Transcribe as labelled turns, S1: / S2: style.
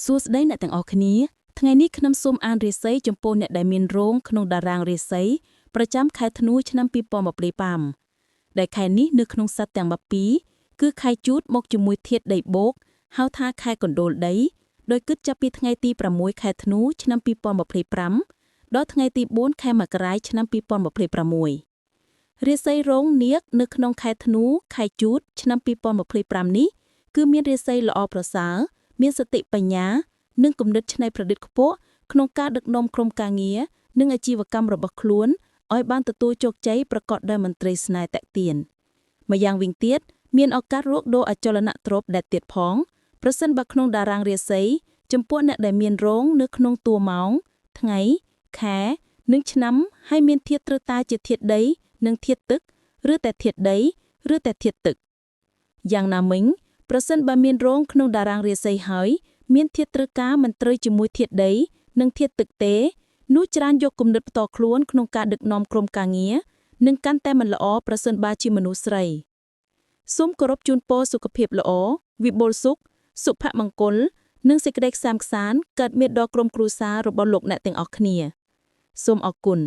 S1: សួស្តីអ្នកទាំងអស់គ្នាថ្ងៃនេះខ្ញុំសូមអានរាសីចំពោះអ្នកដែលមានរោងក្នុងតារាងរាសីប្រចាំខែធ្នូឆ្នាំ2025ដែលខែនេះនៅក្នុងសត្វទាំង12គឺខែជូតមកជាមួយធាតុដីបូកហៅថាខែកណ្ដូលដីដោយគិតចាប់ពីថ្ងៃទី6ខែធ្នូឆ្នាំ2025ដល់ថ្ងៃទី4ខែមករាឆ្នាំ2026រាសីរោងនាគនៅក្នុងខែធ្នូខែជូតឆ្នាំ2025នេះគឺមានរាសីល្អប្រសើរមានសតិបញ្ញានិងគំនិតច្នៃប្រឌិតខ្ពស់ក្នុងការដឹកនាំក្រុមការងារនិងអាជីវកម្មរបស់ខ្លួនឲ្យបានទទួលជោគជ័យប្រកបដោយមន្ត្រីស្នេហ៍តាក់ទានម្យ៉ាងវិញទៀតមានឱកាសរកដូរអចលនទ្រព្យដែលទៀតផងប្រសិនបើក្នុងតារាងរាសីចំពោះអ្នកដែលមានរោងនៅក្នុងតួម៉ោងថ្ងៃខែនិងឆ្នាំហើយមានធាតុត្រូវតាជាធាតុដីនិងធាតុទឹកឬតែធាតុដីឬតែធាតុទឹកយ៉ាងណាមិញប្រសិនបើមានរោងក្នុងតារាងរាសីហើយមានធាតុត្រូវការមិនត្រូវជាមួយធាតុដីនិងធាតុទឹកទេនោះច្រើនយកគំនិតផ្ទាល់ខ្លួនក្នុងការដឹកនាំក្រុមការងារនិងកាន់តែមិនល្អប្រសិនបើជាមនុស្សស្រីសូមគោរពជូនពរសុខភាពល្អវិបុលសុខសុភមង្គលនិងសេចក្តីខ្សាន្តខ្សាន្តកើតមានដល់ក្រុមគ្រួសាររបស់លោកអ្នកទាំងអស់គ្នាសូមអរគុណ